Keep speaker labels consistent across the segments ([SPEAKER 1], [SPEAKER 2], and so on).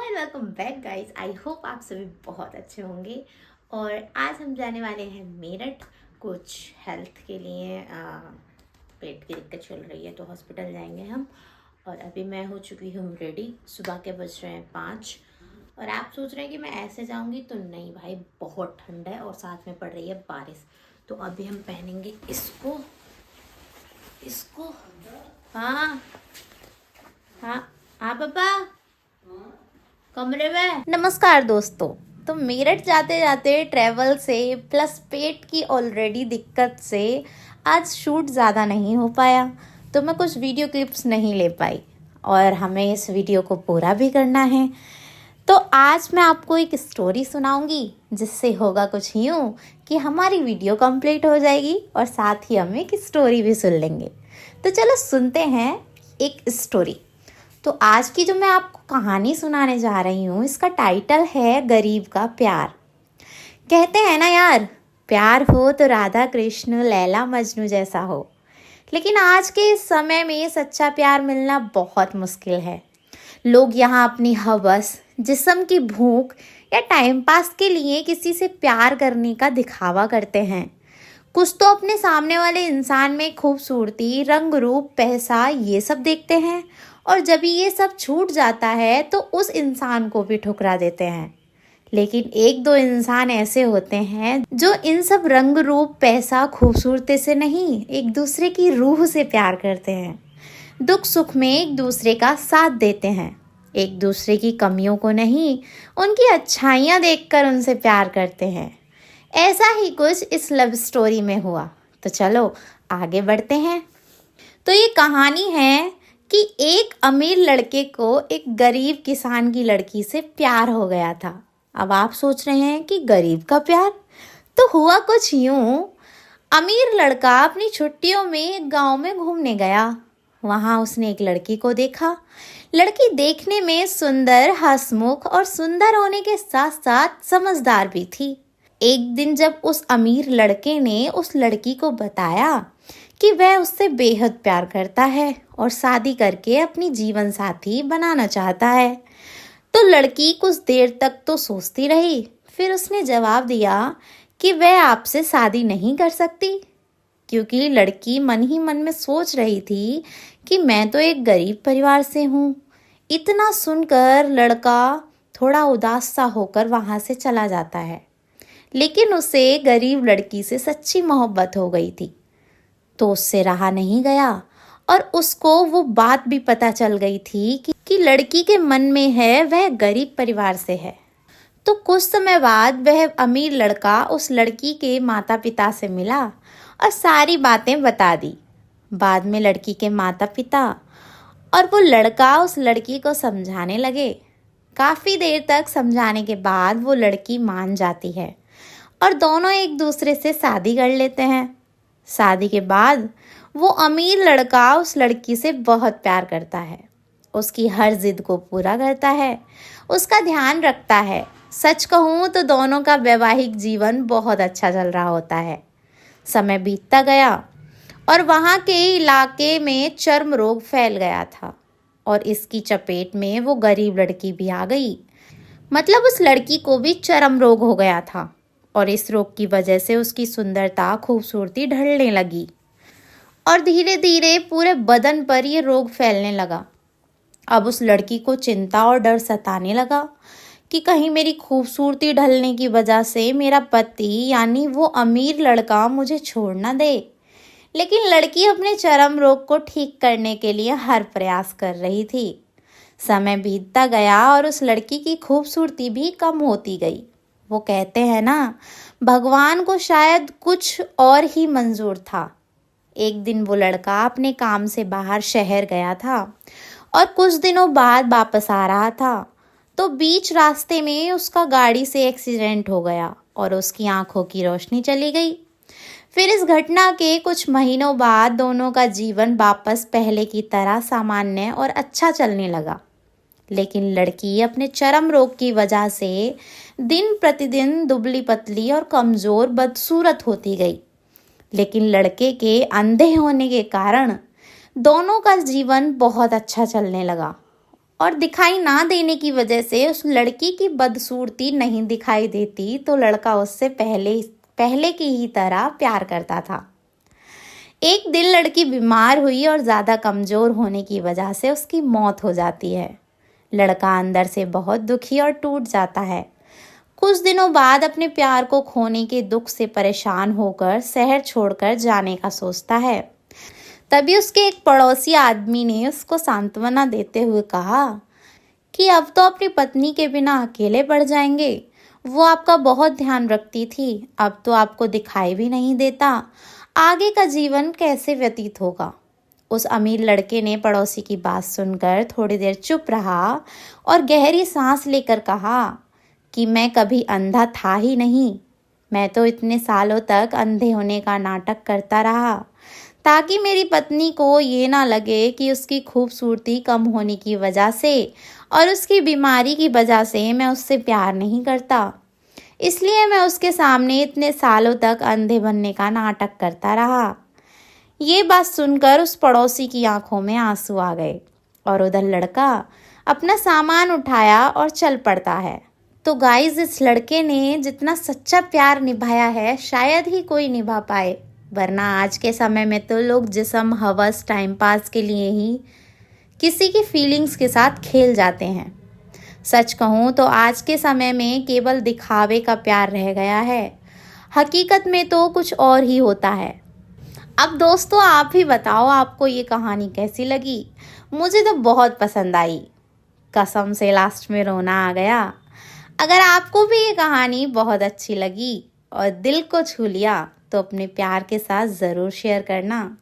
[SPEAKER 1] And welcome back guys. I hope आप सभी बहुत अच्छे होंगे। और आज हम जाने वाले हैं मेरठ। कुछ हेल्थ के लिए पेट की दिक्कत चल रही है तो हॉस्पिटल जाएंगे हम। और अभी मैं हो चुकी हूँ रेडी। सुबह के बज रहे हैं 5। और आप सोच रहे हैं कि मैं ऐसे जाऊँगी तो नहीं भाई, बहुत ठंड है और साथ में पड़ रही है बारिश। तो अभी हम पहनेंगे इसको इसको हाँ हाँ हाँ पापा, कमरे में। नमस्कार दोस्तों। तो मेरठ जाते जाते ट्रैवल से प्लस पेट की ऑलरेडी दिक्कत से आज शूट ज़्यादा नहीं हो पाया, तो मैं कुछ वीडियो क्लिप्स नहीं ले पाई और हमें इस वीडियो को पूरा भी करना है। तो आज मैं आपको एक स्टोरी सुनाऊंगी जिससे होगा कुछ यूँ कि हमारी वीडियो कंप्लीट हो जाएगी और साथ ही हम एक स्टोरी भी सुन लेंगे। तो चलो सुनते हैं एक स्टोरी। तो आज की जो मैं आपको कहानी सुनाने जा रही हूँ, इसका टाइटल है गरीब का प्यार। कहते हैं ना यार, प्यार हो तो राधा कृष्ण लैला मजनू जैसा हो, लेकिन आज के इस समय में सच्चा प्यार मिलना बहुत मुश्किल है। लोग यहाँ अपनी हवस, जिस्म की भूख या टाइम पास के लिए किसी से प्यार करने का दिखावा करते हैं। कुछ तो अपने सामने वाले इंसान में खूबसूरती, रंग रूप, पैसा ये सब देखते हैं और जब ये सब छूट जाता है तो उस इंसान को भी ठुकरा देते हैं। लेकिन एक दो इंसान ऐसे होते हैं जो इन सब रंग रूप, पैसा, खूबसूरती से नहीं, एक दूसरे की रूह से प्यार करते हैं। दुख सुख में एक दूसरे का साथ देते हैं, एक दूसरे की कमियों को नहीं, उनकी अच्छाइयाँ देखकर उनसे प्यार करते हैं। ऐसा ही कुछ इस लव स्टोरी में हुआ। तो चलो आगे बढ़ते हैं। तो ये कहानी है कि एक अमीर लड़के को एक गरीब किसान की लड़की से प्यार हो गया था। अब आप सोच रहे हैं कि गरीब का प्यार, तो हुआ कुछ यूं। अमीर लड़का अपनी छुट्टियों में एक गांव में घूमने गया। वहां उसने एक लड़की को देखा। लड़की देखने में सुंदर, हंसमुख और सुंदर होने के साथ साथ समझदार भी थी। एक दिन जब उस अमीर लड़के ने उस लड़की को बताया कि वह उससे बेहद प्यार करता है और शादी करके अपनी जीवन साथी बनाना चाहता है, तो लड़की कुछ देर तक तो सोचती रही। फिर उसने जवाब दिया कि वह आपसे शादी नहीं कर सकती, क्योंकि लड़की मन ही मन में सोच रही थी कि मैं तो एक गरीब परिवार से हूँ। इतना सुनकर लड़का थोड़ा उदास सा होकर वहाँ से चला जाता है। लेकिन उसे गरीब लड़की से सच्ची मोहब्बत हो गई थी, तो उससे रहा नहीं गया और उसको वो बात भी पता चल गई थी कि लड़की के मन में है वह गरीब परिवार से है। तो कुछ समय बाद वह अमीर लड़का उस लड़की के माता पिता से मिला और सारी बातें बता दी। बाद में लड़की के माता पिता और वो लड़का उस लड़की को समझाने लगे। काफ़ी देर तक समझाने के बाद वो लड़की मान जाती है और दोनों एक दूसरे से शादी कर लेते हैं। शादी के बाद वो अमीर लड़का उस लड़की से बहुत प्यार करता है, उसकी हर जिद को पूरा करता है, उसका ध्यान रखता है। सच कहूँ तो दोनों का वैवाहिक जीवन बहुत अच्छा चल रहा होता है। समय बीतता गया और वहाँ के इलाके में चर्म रोग फैल गया था और इसकी चपेट में वो गरीब लड़की भी आ गई। मतलब उस लड़की को भी चर्म रोग हो गया था और इस रोग की वजह से उसकी सुंदरता, खूबसूरती ढलने लगी और धीरे धीरे पूरे बदन पर ये रोग फैलने लगा। अब उस लड़की को चिंता और डर सताने लगा कि कहीं मेरी खूबसूरती ढलने की वजह से मेरा पति यानी वो अमीर लड़का मुझे छोड़ ना दे। लेकिन लड़की अपने चर्म रोग को ठीक करने के लिए हर प्रयास कर रही थी। समय बीतता गया और उस लड़की की खूबसूरती भी कम होती गई। वो कहते हैं ना, भगवान को शायद कुछ और ही मंजूर था। एक दिन वो लड़का अपने काम से बाहर शहर गया था और कुछ दिनों बाद वापस आ रहा था, तो बीच रास्ते में उसका गाड़ी से एक्सीडेंट हो गया और उसकी आंखों की रोशनी चली गई। फिर इस घटना के कुछ महीनों बाद दोनों का जीवन वापस पहले की तरह सामान्य और अच्छा चलने लगा। लेकिन लड़की अपने चर्म रोग की वजह से दिन प्रतिदिन दुबली पतली और कमज़ोर, बदसूरत होती गई। लेकिन लड़के के अंधे होने के कारण दोनों का जीवन बहुत अच्छा चलने लगा और दिखाई ना देने की वजह से उस लड़की की बदसूरती नहीं दिखाई देती, तो लड़का उससे पहले की ही तरह प्यार करता था। एक दिन लड़की बीमार हुई और ज़्यादा कमज़ोर होने की वजह से उसकी मौत हो जाती है। लड़का अंदर से बहुत दुखी और टूट जाता है। कुछ दिनों बाद अपने प्यार को खोने के दुख से परेशान होकर शहर छोड़कर जाने का सोचता है। तभी उसके एक पड़ोसी आदमी ने उसको सांत्वना देते हुए कहा कि अब तो अपनी पत्नी के बिना अकेले पड़ जाएंगे। वो आपका बहुत ध्यान रखती थी, अब तो आपको दिखाई भी नहीं देता। आगे का जीवन कैसे व्यतीत होगा? उस अमीर लड़के ने पड़ोसी की बात सुनकर थोड़ी देर चुप रहा और गहरी सांस लेकर कहा कि मैं कभी अंधा था ही नहीं। मैं तो इतने सालों तक अंधे होने का नाटक करता रहा ताकि मेरी पत्नी को ये ना लगे कि उसकी खूबसूरती कम होने की वजह से और उसकी बीमारी की वजह से मैं उससे प्यार नहीं करता। इसलिए मैं उसके सामने इतने सालों तक अंधे बनने का नाटक करता रहा। ये बात सुनकर उस पड़ोसी की आंखों में आंसू आ गए और उधर लड़का अपना सामान उठाया और चल पड़ता है। तो गाइस, इस लड़के ने जितना सच्चा प्यार निभाया है शायद ही कोई निभा पाए, वरना आज के समय में तो लोग जिस्म, हवस, टाइम पास के लिए ही किसी की फीलिंग्स के साथ खेल जाते हैं। सच कहूँ तो आज के समय में केवल दिखावे का प्यार रह गया है, हकीकत में तो कुछ और ही होता है। अब दोस्तों, आप ही बताओ, आपको ये कहानी कैसी लगी? मुझे तो बहुत पसंद आई, कसम से लास्ट में रोना आ गया। अगर आपको भी ये कहानी बहुत अच्छी लगी और दिल को छू लिया तो अपने प्यार के साथ ज़रूर शेयर करना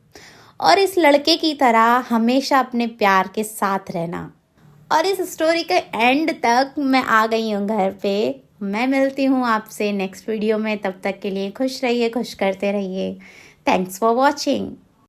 [SPEAKER 1] और इस लड़के की तरह हमेशा अपने प्यार के साथ रहना। और इस स्टोरी के एंड तक मैं आ गई हूँ घर पे। मैं मिलती हूँ आपसे नेक्स्ट वीडियो में, तब तक के लिए खुश रहिए, खुश करते रहिए। Thanks for watching.